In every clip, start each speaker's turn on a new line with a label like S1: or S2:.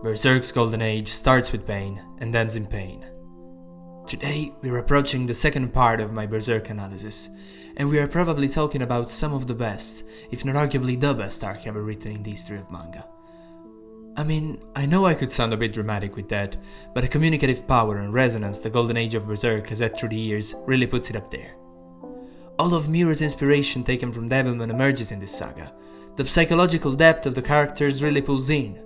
S1: Berserk's Golden Age starts with pain and ends in pain. Today we're approaching the second part of my Berserk analysis, and we are probably talking about some of the best, if not arguably the best arc ever written in the history of manga. I mean, I know I could sound a bit dramatic with that, but the communicative power and resonance the Golden Age of Berserk has had through the years really puts it up there. All of Miura's inspiration taken from Devilman emerges in this saga, the psychological depth of the characters really pulls in,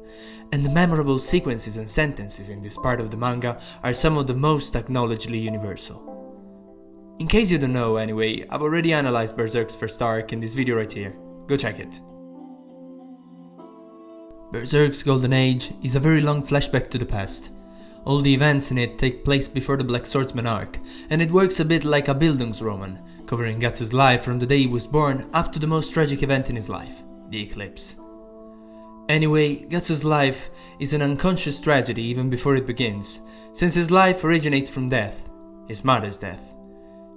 S1: and the memorable sequences and sentences in this part of the manga are some of the most acknowledgedly universal. In case you don't know anyway, I've already analyzed Berserk's first arc in this video right here, go check it. Berserk's Golden Age is a very long flashback to the past. All the events in it take place before the Black Swordsman arc, and it works a bit like a Bilndungsroman, covering Guts' life from the day he was born up to the most tragic event in his life, the Eclipse. Anyway, Guts' life is an unconscious tragedy even before it begins, since his life originates from death, his mother's death.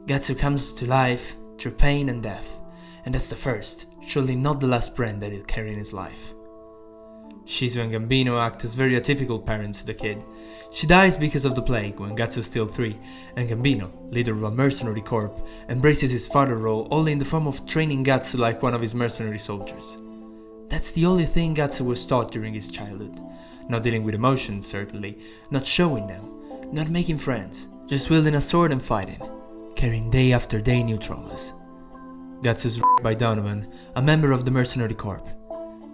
S1: Guts comes to life through pain and death, and that's the first, surely not the last brand that he'll carry in his life. Shizu and Gambino act as very atypical parents to the kid. She dies because of the plague when Guts is still 3, and Gambino, leader of a mercenary corps, embraces his father role only in the form of training Guts like one of his mercenary soldiers. That's the only thing Guts was taught during his childhood. Not dealing with emotions, certainly, not showing them, not making friends, just wielding a sword and fighting, carrying day after day new traumas. Guts is raped by Donovan, a member of the mercenary corps,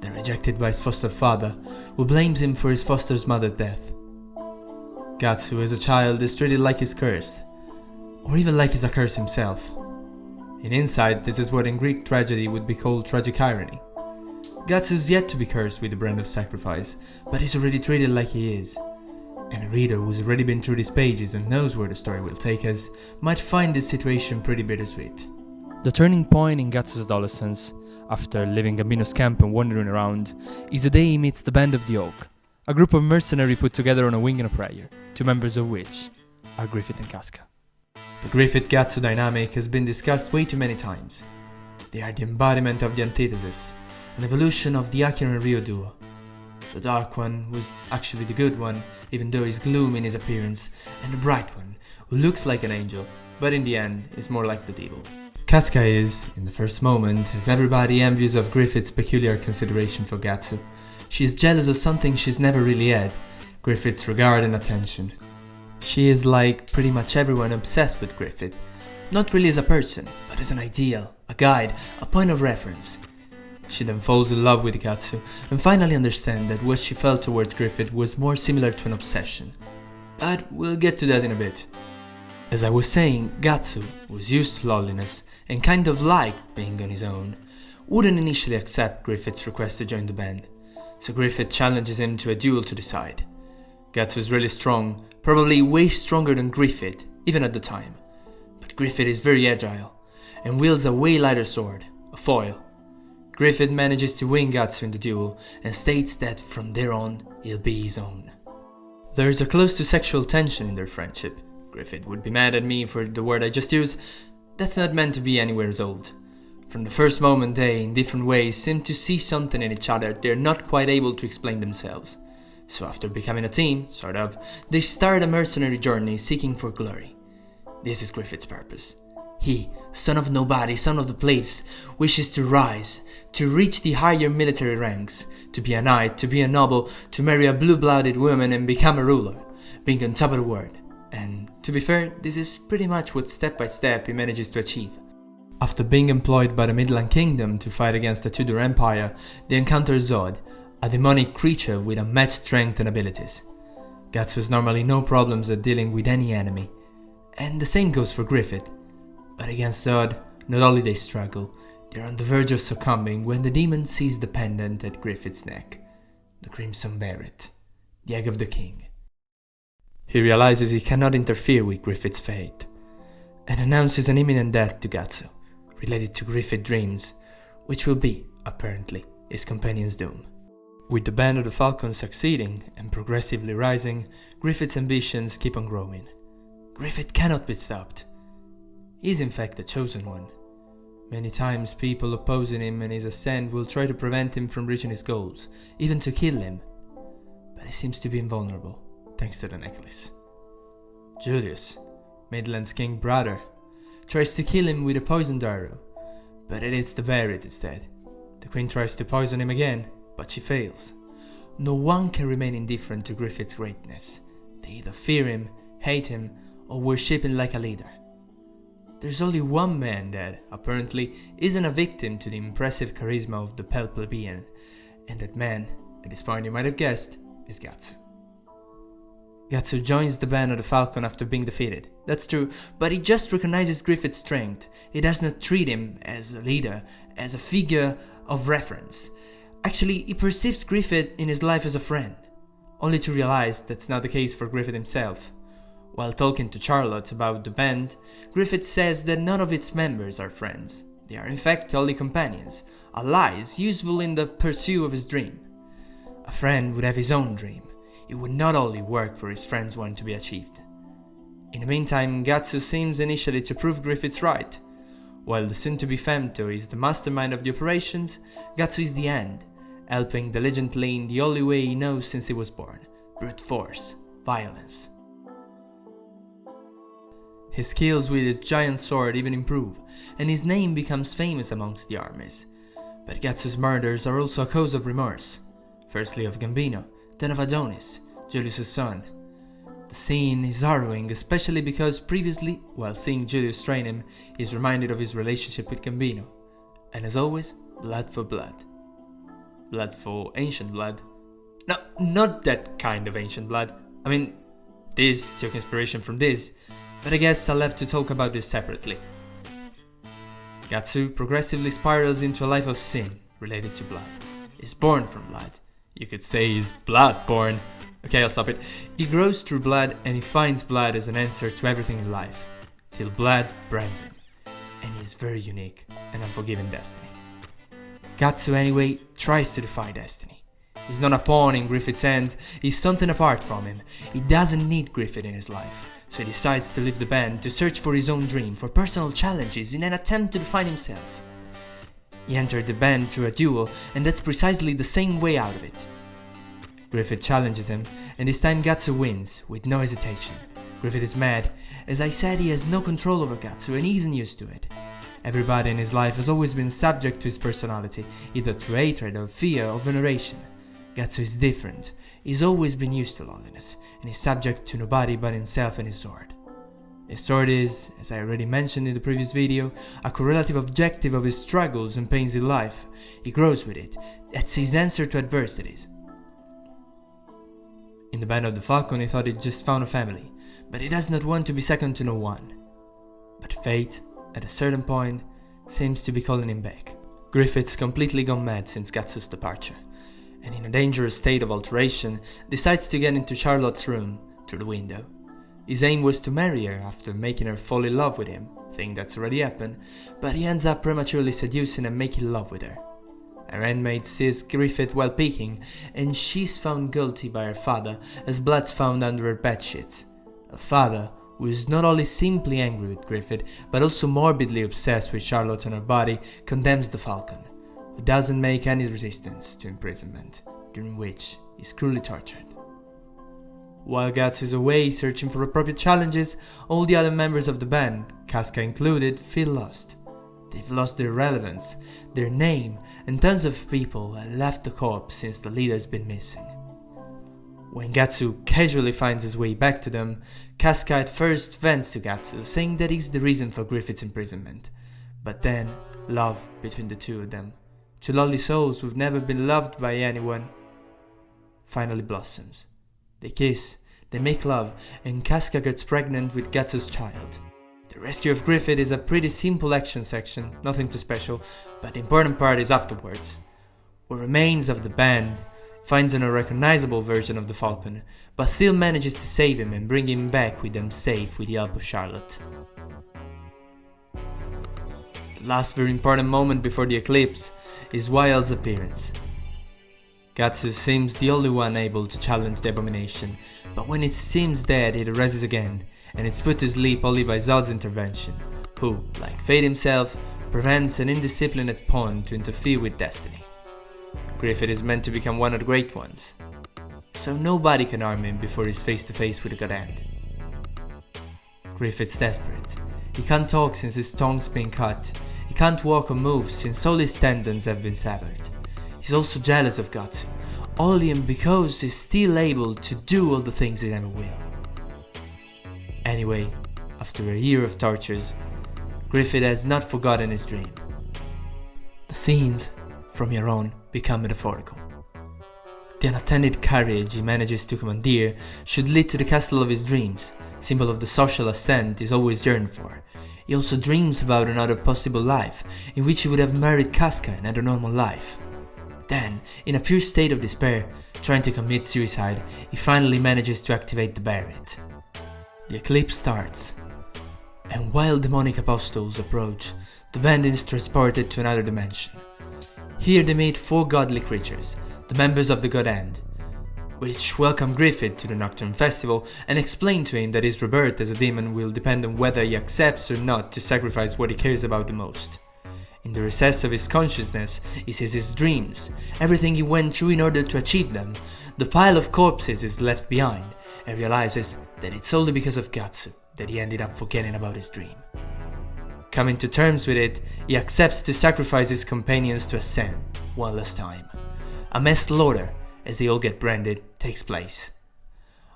S1: then rejected by his foster father, who blames him for his foster mother's death. Guts, who as a child is treated like he's cursed, or even like he's a curse himself. In insight, this is what in Greek tragedy would be called tragic irony. Guts is yet to be cursed with the brand of sacrifice, but he's already treated like he is. And a reader who's already been through these pages and knows where the story will take us might find this situation pretty bittersweet. The turning point in Guts' adolescence, after leaving Gambino's camp and wandering around, is the day he meets the Band of the Oak, a group of mercenaries put together on a wing and a prayer, 2 members of which are Griffith and Casca. The Griffith-Gatsu dynamic has been discussed way too many times. They are the embodiment of the antithesis, an evolution of the Akira and Ryo duo. The dark one was actually the good one, even though he's gloomy in his appearance, and the bright one, who looks like an angel, but in the end is more like the devil. Casca is, in the first moment, as everybody envious of Griffith's peculiar consideration for Gatsu. She is jealous of something she's never really had, Griffith's regard and attention. She is like pretty much everyone obsessed with Griffith, not really as a person, but as an ideal, a guide, a point of reference. She then falls in love with Gatsu and finally understands that what she felt towards Griffith was more similar to an obsession. But we'll get to that in a bit. As I was saying, Gatsu, who was used to loneliness and kind of liked being on his own, wouldn't initially accept Griffith's request to join the band, so Griffith challenges him to a duel to decide. Gatsu is really strong, probably way stronger than Griffith, even at the time, but Griffith is very agile and wields a way lighter sword, a foil. Griffith manages to win Gatsu in the duel and states that from there on he'll be his own. There is a close to sexual tension in their friendship. Griffith would be mad at me for the word I just used. That's not meant to be anywhere old. From the first moment they, in different ways, seem to see something in each other they're not quite able to explain themselves. So after becoming a team, sort of, they start a mercenary journey seeking for glory. This is Griffith's purpose. He, son of nobody, son of the place, wishes to rise, to reach the higher military ranks, to be a knight, to be a noble, to marry a blue-blooded woman and become a ruler, being on top of the world. And, to be fair, this is pretty much what step by step he manages to achieve. After being employed by the Midland Kingdom to fight against the Tudor Empire, they encounter Zod, a demonic creature with unmatched strength and abilities. Guts has normally no problems at dealing with any enemy, and the same goes for Griffith. But against Zod, not only they struggle, they're on the verge of succumbing when the demon sees the pendant at Griffith's neck, the Crimson Barret, the Egg of the King. He realizes he cannot interfere with Griffith's fate, and announces an imminent death to Gatsu, related to Griffith's dreams, which will be, apparently, his companion's doom. With the Band of the Falcon succeeding and progressively rising, Griffith's ambitions keep on growing. Griffith cannot be stopped. He is in fact the chosen one. Many times people opposing him and his ascent will try to prevent him from reaching his goals, even to kill him. he seems to be invulnerable, thanks to the necklace. Julius, Midland's king brother, tries to kill him with a poisoned arrow, but it hits the Barret instead. The queen tries to poison him again, but she fails. No one can remain indifferent to Griffith's greatness. They either fear him, hate him, or worship him like a leader. There's only one man that, apparently, isn't a victim to the impressive charisma of the pale plebeian, and that man, at this point you might have guessed, is Gatsu. Gatsu joins the band of the Falcon after being defeated. That's true, but he just recognizes Griffith's strength. He does not treat him as a leader, as a figure of reference. Actually, he perceives Griffith in his life as a friend, only to realize that's not the case for Griffith himself. While talking to Charlotte about the band, Griffith says that none of its members are friends. They are in fact only companions, allies useful in the pursuit of his dream. A friend would have his own dream. It would not only work for his friend's one to be achieved. In the meantime, Gatsu seems initially to prove Griffith's right. While the soon-to-be Femto is the mastermind of the operations, Gatsu is the end, helping diligently in the only way he knows since he was born: brute force, violence. His skills with his giant sword even improve, and his name becomes famous amongst the armies. But Gatsu's murders are also a cause of remorse, firstly of Gambino, then of Adonis, Julius' son. The scene is harrowing, especially because previously, while seeing Julius train him, he is reminded of his relationship with Gambino. And as always, blood for blood. Blood for ancient blood. No, not that kind of ancient blood. I mean, this took inspiration from this, but I guess I'll have to talk about this separately. Gatsu progressively spirals into a life of sin related to blood. He's born from blood. You could say he's blood-born. Okay, I'll stop it. He grows through blood and he finds blood as an answer to everything in life, till blood brands him, and he's very unique and unforgiving destiny. Gatsu anyway tries to defy destiny. He's not a pawn in Griffith's hands, he's something apart from him. He doesn't need Griffith in his life, so he decides to leave the band to search for his own dream, for personal challenges in an attempt to define himself. He entered the band through a duel, and that's precisely the same way out of it. Griffith challenges him, and this time Gatsu wins, with no hesitation. Griffith is mad. As I said, he has no control over Gatsu, and he isn't used to it. Everybody in his life has always been subject to his personality, either through hatred or fear or veneration. Gatsu is different. He's always been used to loneliness, and is subject to nobody but himself and his sword. His sword is, as I already mentioned in the previous video, a correlative objective of his struggles and pains in life. He grows with it. That's his answer to adversities. In the band of the Falcon he thought he'd just found a family, but he does not want to be second to no one. But fate, at a certain point, seems to be calling him back. Griffith's completely gone mad since Gatsu's departure, and in a dangerous state of alteration, decides to get into Charlotte's room through the window. His aim was to marry her after making her fall in love with him, thing that's already happened, but he ends up prematurely seducing and making love with her. Her handmaid sees Griffith while peeking, and she's found guilty by her father, as blood's found under her bedsheets. A father who is not only simply angry with Griffith, but also morbidly obsessed with Charlotte and her body, condemns the Falcon, who doesn't make any resistance to imprisonment, during which he's cruelly tortured. While Guts is away searching for appropriate challenges, all the other members of the band, Casca included, feel lost. They've lost their relevance, their name, and tons of people have left the corps since the leader's been missing. When Gatsu casually finds his way back to them, Casca at first vents to Gatsu, saying that he's the reason for Griffith's imprisonment. But then, love between the two of them, two lonely souls who've never been loved by anyone, finally blossoms. They kiss, they make love, and Casca gets pregnant with Gatsu's child. The rescue of Griffith is a pretty simple action section, nothing too special, but the important part is afterwards. What remains of the band finds an unrecognizable version of the Falcon, but still manages to save him and bring him back with them safe with the help of Charlotte. The last very important moment before the eclipse is Wild's appearance. Gatsu seems the only one able to challenge the abomination, but when it seems dead it arises again, and it's put to sleep only by Zod's intervention, who, like fate himself, prevents an indisciplined pawn to interfere with destiny. Griffith is meant to become one of the great ones. so nobody can harm him before he's face to face with the God End. Griffith's desperate. He can't talk since his tongue's been cut. He can't walk or move since all his tendons have been severed. He's also jealous of Guts, only because he's still able to do all the things he never will. Anyway, after a year of tortures, Griffith has not forgotten his dream. The scenes, from here on, become metaphorical. The unattended carriage he manages to commandeer should lead to the castle of his dreams, symbol of the social ascent he's always yearned for. He also dreams about another possible life, in which he would have married Casca and had a normal life. Then, in a pure state of despair, trying to commit suicide, he finally manages to activate the Barret. The eclipse starts, and while demonic apostles approach, the band is transported to another dimension. Here they meet 4 godly creatures, the members of the God End, which welcome Griffith to the Nocturne Festival and explain to him that his rebirth as a demon will depend on whether he accepts or not to sacrifice what he cares about the most. In the recess of his consciousness, he sees his dreams, everything he went through in order to achieve them. The pile of corpses is left behind, and realizes that it's only because of Guts that he ended up forgetting about his dream. Coming to terms with it, he accepts to sacrifice his companions to ascend one last time. A mass slaughter, as they all get branded, takes place.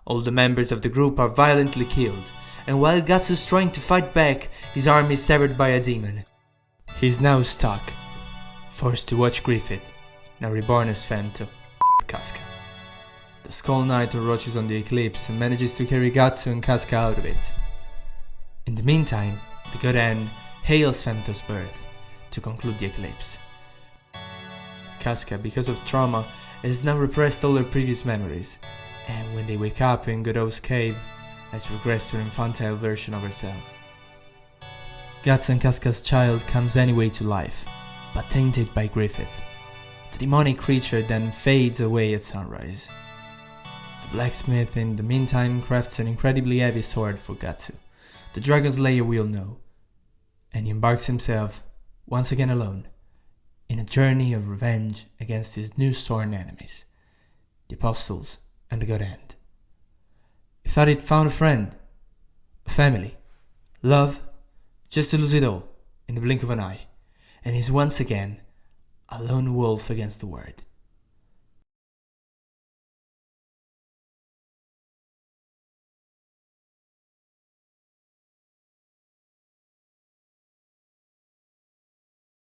S1: All the members of the group are violently killed, and while Guts is trying to fight back, his arm is severed by a demon. He is now stuck, forced to watch Griffith, now reborn as Phantom, Casca. The Skull Knight rushes on the Eclipse and manages to carry Guts and Casca out of it. In the meantime, the God End hails Femto's birth to conclude the Eclipse. Casca, because of trauma, has now repressed all her previous memories, and when they wake up in Godot's cave, has regressed to an infantile version of herself. Guts and Casca's child comes anyway to life, but tainted by Griffith. The demonic creature then fades away at sunrise. The blacksmith in the meantime crafts an incredibly heavy sword for Guts, the Dragon Slayer we all know, and he embarks himself, once again alone, in a journey of revenge against his new sworn enemies, the Apostles and the God End. He thought he'd found a friend, a family, love, just to lose it all in the blink of an eye, and he's once again a lone wolf against the world.